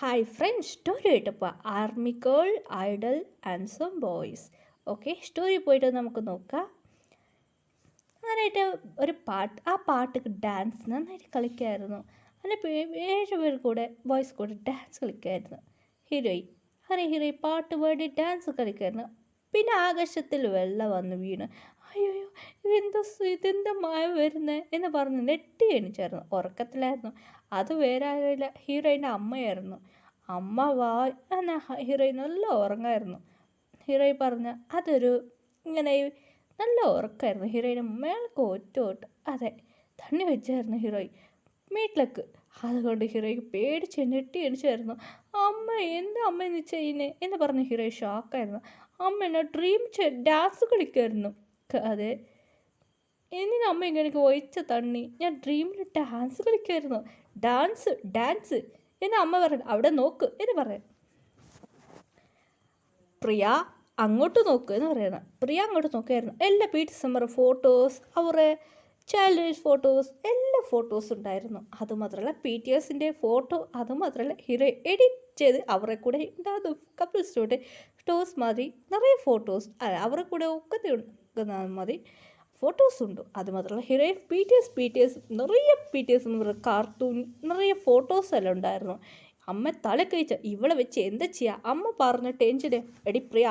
Hi friends story ആയിട്ടപ്പോൾ army girl idol and some boys. Okay, story പോയിട്ട് നമുക്ക് നോക്കാം. അങ്ങനെയായിട്ട് ഒരു പാട്ട്, ആ പാട്ട് ഡാൻസ് നന്നായിട്ട് കളിക്കുമായിരുന്നു. അങ്ങനെ 7 പേർ കൂടെ ബോയ്സ് കൂടെ ഡാൻസ് കളിക്കുമായിരുന്നു. ഹീറോയിൻ അങ്ങനെ ഹീറോയിൻ പാട്ട് പാടി ഡാൻസ് കളിക്കുമായിരുന്നു. പിന്നെ ആകാശത്തിൽ വെള്ളം വന്ന് വീണ് അയ്യോ ഇതെന്താ മഴ വരുന്നത് എന്ന് പറഞ്ഞ് നെട്ടി എണിച്ചായിരുന്നു. ഉറക്കത്തിലായിരുന്നു. അത് വേറെ ആരില്ല, ഹീറോയിൻ്റെ അമ്മയായിരുന്നു. അമ്മ എന്നാ ഹീറോയിൻ നല്ല ഉറങ്ങായിരുന്നു. ഹീറോയിൻ പറഞ്ഞ അതൊരു ഇങ്ങനെ നല്ല ഉറക്കമായിരുന്നു. ഹീറോയിന് മേൾക്ക് ഒറ്റ അതെ തണ്ണി വെച്ചായിരുന്നു ഹീറോയിൻ വീട്ടിലേക്ക്. അതുകൊണ്ട് ഹീറോയ്ക്ക് പേടിച്ച് നെട്ടി എണിച്ചായിരുന്നു. അമ്മ എന്താ അമ്മ എന്ന് ചെയ്യുന്നേ എന്ന് പറഞ്ഞ് ഹീറോയിൻ ഷോക്കായിരുന്നു. അമ്മ എന്നെ ഡാൻസ് കളിക്കുമായിരുന്നു. അതെ, എന്തിനാ അമ്മ ഇങ്ങനെ ഒഴിച്ച തണ്ണി? ഞാൻ ഡ്രീമിൽ ഡാൻസ് കളിക്കുമായിരുന്നു. ഡാൻസ് ഡാൻസ് എന്ന് അമ്മ പറഞ്ഞു. അവിടെ നോക്ക് എന്ന് പറയാം. പ്രിയ അങ്ങോട്ട് നോക്ക് എന്ന് പറയുന്നത്. പ്രിയ അങ്ങോട്ട് നോക്കുകയായിരുന്നു. എല്ലാ പി.ടി. സമ്മർ ഫോട്ടോസ്, അവരുടെ ചൈൽഡ്ഹുഡ് ഫോട്ടോസ്, എല്ലാ ഫോട്ടോസും ഉണ്ടായിരുന്നു. അതുമാത്രമല്ല പി.ടി.എസിൻ്റെ ഫോട്ടോ, അതുമാത്രമല്ല ഹീറോ എഡിറ്റ് ചെയ്ത് അവരെ കൂടെ ഉണ്ടാകും. കപ്പിൾസിലൂടെ ഫോട്ടോസ് മതി, നിറയെ ഫോട്ടോസ് അവരെ കൂടെ ഒക്കെ മതി ഫോട്ടോസ് ഉണ്ട്. അതുമാത്രമല്ല ഹീറോയിൻ പി.ടി.എസ് നിറയെ പി.ടി.എസ് കാർട്ടൂൺ നിറയെ ഫോട്ടോസ് എല്ലാം ഉണ്ടായിരുന്നു. അമ്മ തല കഴിച്ച ഇവളെ വെച്ച് എന്താ ചെയ്യുക? അമ്മ പറഞ്ഞ ടെൻഷന്. എടി പ്രിയ,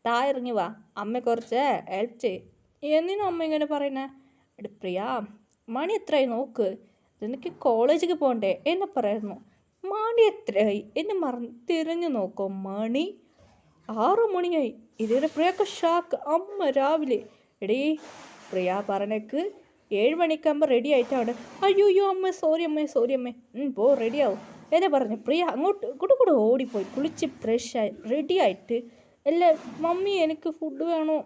താ ഇറങ്ങി വാ, അമ്മ കുറച്ച് ഹെൽപ്പ് ചെയ്യും. എന്തിനും അമ്മ ഇങ്ങനെ പറയുന്നേ? എടി പ്രിയ, മണി എത്രയായി നോക്ക്, എനിക്ക് കോളേജിൽ പോകണ്ടേ എന്ന് പറയായിരുന്നു. മണി എത്രയായി എന്ന് തിരിഞ്ഞു നോക്കും. മണി 6 മണിയായി. ഇതുവരെ പ്രിയൊക്കെ ഷാക്ക്. അമ്മ രാവിലെ എടീ പ്രിയ പറഞ്ഞേക്ക് 7 മണിക്കാകുമ്പോൾ റെഡി ആയിട്ടാണ്. അയ്യോ അമ്മ സോറി അമ്മേ പോ റെഡിയാവും എന്നെ പറഞ്ഞു. പ്രിയ അങ്ങോട്ട് കൂടെ ഓടിപ്പോയി കുളിച്ച് ഫ്രഷായി റെഡി ആയിട്ട് എല്ലാം മമ്മി എനിക്ക് ഫുഡ് വേണോ,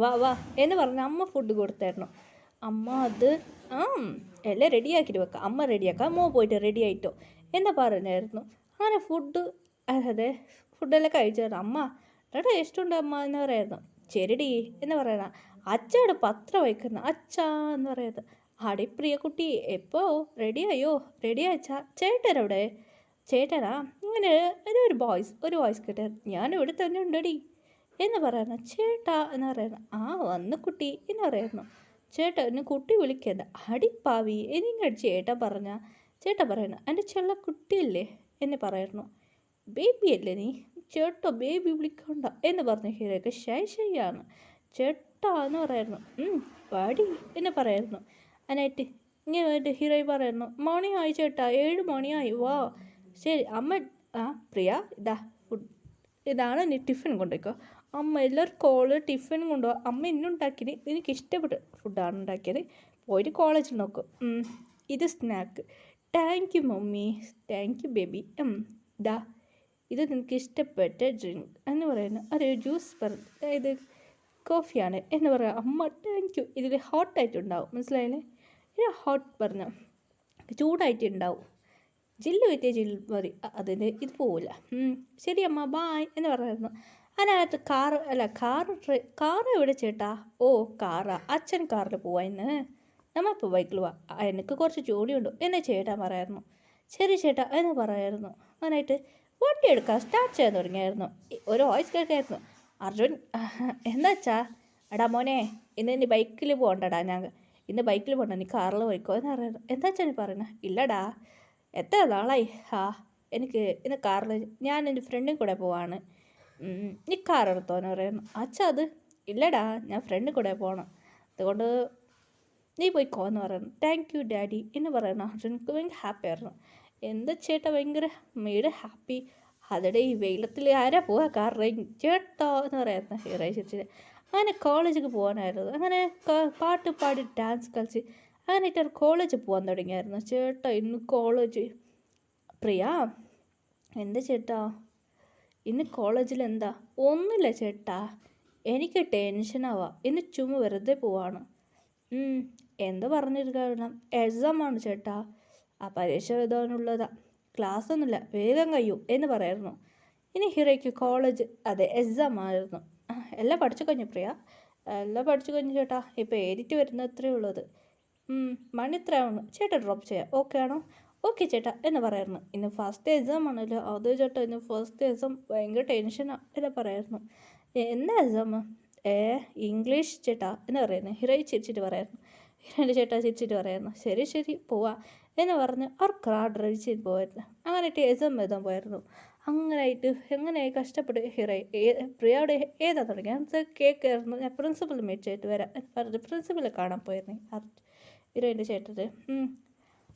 വാ എന്ന് പറഞ്ഞ് അമ്മ ഫുഡ് കൊടുത്തായിരുന്നു. അമ്മ അത് എല്ലാം റെഡിയാക്കിയിട്ട് വെക്കാം, അമ്മ റെഡിയാക്കാം, അമ്മ പോയിട്ട് റെഡി ആയിട്ടോ എന്ന് പറഞ്ഞായിരുന്നു. അങ്ങനെ ഫുഡെല്ലാം കഴിച്ചായിരുന്നു. അമ്മ ടേസ്റ്റ് ഉണ്ട് അമ്മ എന്ന് പറയായിരുന്നു. ചെരടി എന്ന് പറയണ അച്ഛയുടെ പത്രം വയ്ക്കുന്ന അച്ഛാ എന്ന് പറയുന്നത്. ആടി പ്രിയക്കുട്ടി എപ്പോ റെഡിയായോ? റെഡി അയച്ചാ ചേട്ടനവിടെ? ചേട്ടനാ ഇങ്ങനെ ഒരു വോയിസ് കേട്ട. ഞാൻ ഇവിടെ തന്നെ ഉണ്ടടി എന്ന് പറയുന്നു. ചേട്ടാ എന്ന് പറയുന്നു. വന്ന് കുട്ടി എന്ന് പറയുന്നു. ചേട്ടാ എന്നെ കുട്ടി വിളിക്കണ്ട, അടിപ്പാവി എന്നിങ്ങോട്ട് ചേട്ടൻ പറയുന്നു. എൻ്റെ ചെള്ള കുട്ടിയല്ലേ എന്ന് പറയുന്നു. ബേബി അല്ലേ നീ? ചേട്ടോ ബേബി വിളിക്കണ്ട എന്ന് പറഞ്ഞു. ഹീറോയ്ക്ക് ശൈശയാണ്. ചേട്ടാ എന്ന് പറയുന്നു. പാടി എന്ന് പറയുന്നു. അതിനായിട്ട് ഇങ്ങനെ ഹീറോയി പറയുന്നു. മണിയായി ചേട്ടാ, 7 മണിയായി, വാ. ശരി അമ്മ പ്രിയ ഇതാണ് നീ ടിഫിൻ കൊണ്ടുപോയിക്കോ. അമ്മ എല്ലാവർക്കും ടിഫിൻ കൊണ്ടുപോകാം. അമ്മ ഇന്നുണ്ടാക്കിയത് എനിക്ക് ഇഷ്ടപ്പെട്ട ഫുഡാണ് ഉണ്ടാക്കിയത്. പോയിട്ട് കോളേജിൽ നോക്കും. ഇത് snack. Thank you mummy. Thank you baby. ഇത് നിനക്ക് ഇഷ്ടപ്പെട്ട ഡ്രിങ്ക് എന്ന് പറയുന്നു. ഒരു ജ്യൂസ് അതായത് കോഫിയാണ് എന്ന് പറയാം. അമ്മ താങ്ക് യു. ഇതിൽ ഹോട്ടായിട്ടുണ്ടാവും, മനസ്സിലായില്ലേ? ഇത് ഹോട്ട് പറഞ്ഞ ചൂടായിട്ടുണ്ടാവും. ജില്ല് കിട്ടിയ ജില്ല് മതി, അതിന് ഇത് പോവില്ല. ശരി അമ്മ ബായ് എന്ന് പറയുന്നു. അതിനകത്ത് കാർ എവിടെ ചേട്ടാ? കാറാ, അച്ഛൻ കാറിൽ പോവാ ഇന്ന്, നമ്മളിപ്പോൾ ബൈക്കിൽ പോവാ, എനിക്ക് കുറച്ച് ജോലിയുണ്ടോ എന്ന് ചേട്ടാ പറയായിരുന്നു. ശരി ചേട്ടാ എന്ന് പറയായിരുന്നു. അങ്ങനായിട്ട് വണ്ടി എടുക്കാൻ സ്റ്റാർട്ട് ചെയ്യാൻ തുടങ്ങിയായിരുന്നു. ഒരു വോയിസ് കേൾക്കായിരുന്നു. അർജുൻ എന്താ വെച്ചാ? എടാ മോനെ, ഇന്ന് ബൈക്കിൽ പോകണ്ടടാ, ഇന്ന് ബൈക്കിൽ പോകണ്ട, നീ കാറിൽ പോയിക്കോ എന്ന് പറയുന്നു. എന്താ വെച്ചാൽ പറയുന്നത്? ഇല്ലടാ, എത്ര നാളായി എനിക്ക് ഇന്ന് കാറിൽ, ഞാൻ എൻ്റെ ഫ്രണ്ടും കൂടെ പോവാണ്, നീ കാർ എടുത്തോ എന്ന് പറയുന്നു. അച്ഛാ അത് ഇല്ലടാ, ഞാൻ ഫ്രണ്ടും കൂടെ പോകണം, അതുകൊണ്ട് നീ പോയിക്കോ എന്ന് പറയുന്നു. താങ്ക് യു ഡാഡി എന്ന് പറയുന്നു. അർജുനക്ക് ഭയങ്കര ഹാപ്പി ആയിരുന്നു. എന്താ ചേട്ടാ ഭയങ്കര മെയ്ഡ് ഹാപ്പി? അതടെ ഈ വെയിലത്തിൽ ആരാ പോവാ കാറിൽ ചേട്ടോ എന്ന് പറയുന്നു. ഹീറോ ചിരിച്ചിട്ട് അങ്ങനെ കോളേജിൽ പോകാനായിരുന്നു. അങ്ങനെ പാട്ട് പാടി ഡാൻസ് കളിച്ച് അങ്ങനെയിട്ട് കോളേജിൽ പോകാൻ തുടങ്ങിയായിരുന്നു. ചേട്ടാ ഇന്ന് കോളേജ്. പ്രിയ എന്താ ചേട്ടാ ഇന്ന് കോളേജിൽ എന്താ? ഒന്നുമില്ല ചേട്ടാ, എനിക്ക് ടെൻഷനാവാം, ഇന്ന് ചുമ വെറുതെ പോവാണ്. എന്താ പറഞ്ഞൊരു കാരണം? എക്സാമാണ് ചേട്ടാ, ആ പരീക്ഷ എഴുതാനുള്ളതാ, ക്ലാസ് ഒന്നുമില്ല, വേഗം കഴിയൂ എന്ന് പറയായിരുന്നു. ഇനി ഹീറോയ്ക്ക് കോളേജ് എക്സാം ആയിരുന്നു. എല്ലാം പഠിച്ചു കഴിഞ്ഞു പ്രിയ, എല്ലാം പഠിച്ചു കഴിഞ്ഞു ചേട്ടാ, ഇപ്പോൾ എഡിറ്റ് വരുന്ന അത്രയേ ഉള്ളത്. മണി എത്രയാവുന്നു ചേട്ടാ? ഡ്രോപ്പ് ചെയ്യാം, ഓക്കെ ആണോ? ഓക്കെ ചേട്ടാ എന്ന് പറയായിരുന്നു. ഇന്ന് ഫസ്റ്റ് എക്സാം ആണല്ലോ, അത് ചേട്ടാ ഇന്ന് ഫസ്റ്റ് എക്സാം ഭയങ്കര ടെൻഷനാണ് എന്ന് പറയായിരുന്നു. എന്താ എക്സാം? ഏ ഇംഗ്ലീഷ് ചേട്ടാ എന്ന് പറയുന്നു. ഹിറോയി ചിരിച്ചിട്ട് പറയായിരുന്നു. ഹിറോയിൻ്റെ ചേട്ടാ ചിരിച്ചിട്ട് പറയായിരുന്നു. ശരി ശരി പോവാ എന്ന് പറഞ്ഞ് അവർ കാർ ഡ്രൈവ് ചെയ്ത് പോയിരുന്നു. അങ്ങനെയായിട്ട് എക്സാം എഴുതാൻ പോയിരുന്നു. അങ്ങനെയായിട്ട് എങ്ങനെയായി കഷ്ടപ്പെട്ട് ഹിറോയി പ്രിയയുടെ ഏതാ തുടങ്ങി അത് കേൾക്കായിരുന്നു. ഞാൻ പ്രിൻസിപ്പൽ മീറ്റ് ചെയ്തിട്ട് വരാം എന്ന് പറഞ്ഞ് പ്രിൻസിപ്പലെ കാണാൻ പോയിരുന്നു ഹീറോയിൻ്റെ ചേട്ടത്.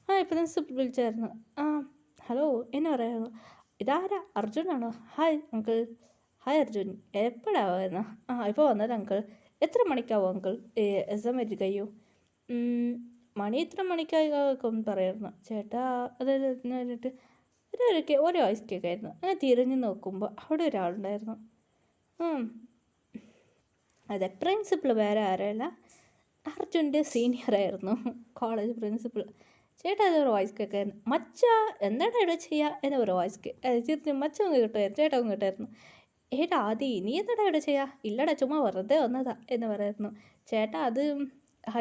ആ പ്രിൻസിപ്പൽ വിളിച്ചായിരുന്നു. ആ ഹലോ എന്ന് പറയായിരുന്നു. ഇതാരാ അർജുനാണോ? Hi uncle. ഹായ് അർജുൻ, എപ്പോഴാ വരുന്നത്? ഇപ്പോൾ വന്നത് അങ്കിൾ. എത്ര മണിക്കാവും അങ്കിൾ എക്സാം എഴുതി കഴിയൂ? മണി എത്ര മണിക്കാകും പറയായിരുന്നു. ചേട്ടാ അതായത് പറഞ്ഞിട്ട് ഒരു വോയിസ് കേൾക്കായിരുന്നു. അങ്ങനെ തിരിഞ്ഞ് നോക്കുമ്പോൾ അവിടെ ഒരാളുണ്ടായിരുന്നു. അതെ, പ്രിൻസിപ്പൾ വേറെ ആരല്ല, അർജുൻ്റെ സീനിയറായിരുന്നു, കോളേജ് പ്രിൻസിപ്പൾ. ചേട്ടാ അതൊരു വോയിസ് കേൾക്കായിരുന്നു. മച്ച എന്താണ് ഇവിടെ ചെയ്യുക എന്ന ഒരു വോയിസ് തിരിച്ച് മച്ച ഒന്ന് കിട്ടുമായിരുന്നു, ചേട്ടാ ഒന്ന് കിട്ടുമായിരുന്നു. ഏട്ടാ ആദി നീ എന്താടാ ഇവിടെ ചെയ്യുക? ഇല്ലടാ ചുമ്മാ വെറുതെ വന്നതാ എന്ന് പറയായിരുന്നു. ചേട്ടാ അത്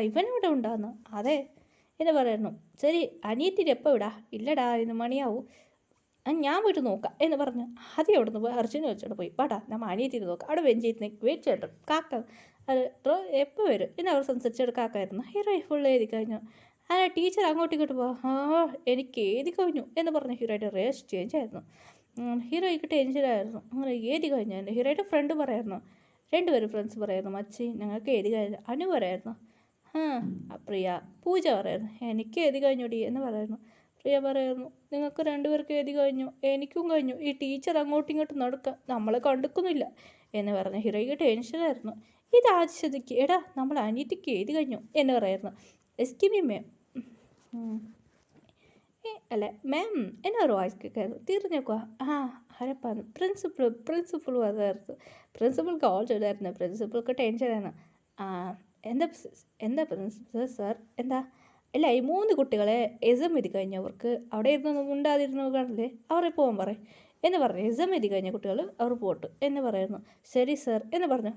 ഇവനിവിടെ ഉണ്ടാകുന്നു. അതെ എന്ന് പറയായിരുന്നു. ശരി അനിയത്തിൻ്റെ എപ്പോൾ ഇടാ? ഇല്ലടാ ഇന്ന് മണിയാവും. ഞാൻ പോയിട്ട് നോക്കാം എന്ന് പറഞ്ഞു. ആദ്യം അവിടെ നിന്ന് പോയി അർജുനെ വെച്ചോണ്ട് പോയി. പാടാ നമ്മൾ അനിയത്തിന്ന് നോക്കാം, അവിടെ വെഞ്ചിരുന്ന് വെയിറ്റ് ചെയ്യട്ടോ കാക്ക അത് എപ്പോൾ വരും എന്ന് അവർ സംസാരിച്ചോട് കാക്കായിരുന്നു. ഹീറോ ഫുൾ എഴുതി കഴിഞ്ഞു. ആ ടീച്ചർ അങ്ങോട്ടും ഇങ്ങോട്ട് എനിക്ക് എഴുതി കഴിഞ്ഞു എന്ന് പറഞ്ഞു. ഹീറോയുടെ റേസ് ചേഞ്ച് ആയിരുന്നു. ഹീറോയ്ക്ക് ടെൻഷനായിരുന്നു. അങ്ങനെ എഴുതി കഴിഞ്ഞു. എൻ്റെ ഹീറോയുടെ ഫ്രണ്ട് പറയായിരുന്നു, രണ്ടുപേരും ഫ്രണ്ട്സ് പറയായിരുന്നു, മച്ചി ഞങ്ങൾക്ക് എഴുതി കഴിഞ്ഞു. അനു പറയായിരുന്നു. പ്രിയ പൂജ പറയായിരുന്നു, എനിക്ക് എഴുതി കഴിഞ്ഞോടി എന്ന് പറയായിരുന്നു. പ്രിയ പറയായിരുന്നു, നിങ്ങൾക്ക് രണ്ടുപേർക്ക് എഴുതി കഴിഞ്ഞു, എനിക്കും കഴിഞ്ഞു, ഈ ടീച്ചർ അങ്ങോട്ടും ഇങ്ങോട്ടും നടക്കുക നമ്മളെ കണ്ടുക്കുന്നില്ല എന്ന് പറഞ്ഞു. ഹീറോയ്ക്ക് ടെൻഷനായിരുന്നു. ഇത് ആശ്വസിക്ക് എടാ നമ്മൾ അനിയത്തിക്ക് എഴുതി കഴിഞ്ഞു എന്ന് പറയായിരുന്നു. എസ്കിമി മാം അല്ല മാം എന്നെ ഒരു വായിസ് കേൾക്കായിരുന്നു. തിരിഞ്ഞേക്കുക. ആരപ്പാന്ന് പ്രിൻസിപ്പൾ വന്നായിരുന്നു. പ്രിൻസിപ്പൾ കോൾ ചെയ്തായിരുന്നു. പ്രിൻസിപ്പൾക്ക് ടെൻഷനാണ്. എന്താ എന്താ പ്രിൻസിപ്പൽ സാർ എന്താ? അല്ല ഈ 3 കുട്ടികളെ എക്സാം എഴുതി കഴിഞ്ഞവർക്ക് അവിടെ ഇരുന്ന് ഉണ്ടാതിരുന്നു കാണില്ലേ, അവരെ പോകാൻ പറയും എന്ന് പറഞ്ഞു. എക്സാം എഴുതി കഴിഞ്ഞ കുട്ടികൾ അവർ പോട്ട് എന്ന് പറയുന്നു. ശരി സാർ എന്ന് പറഞ്ഞു.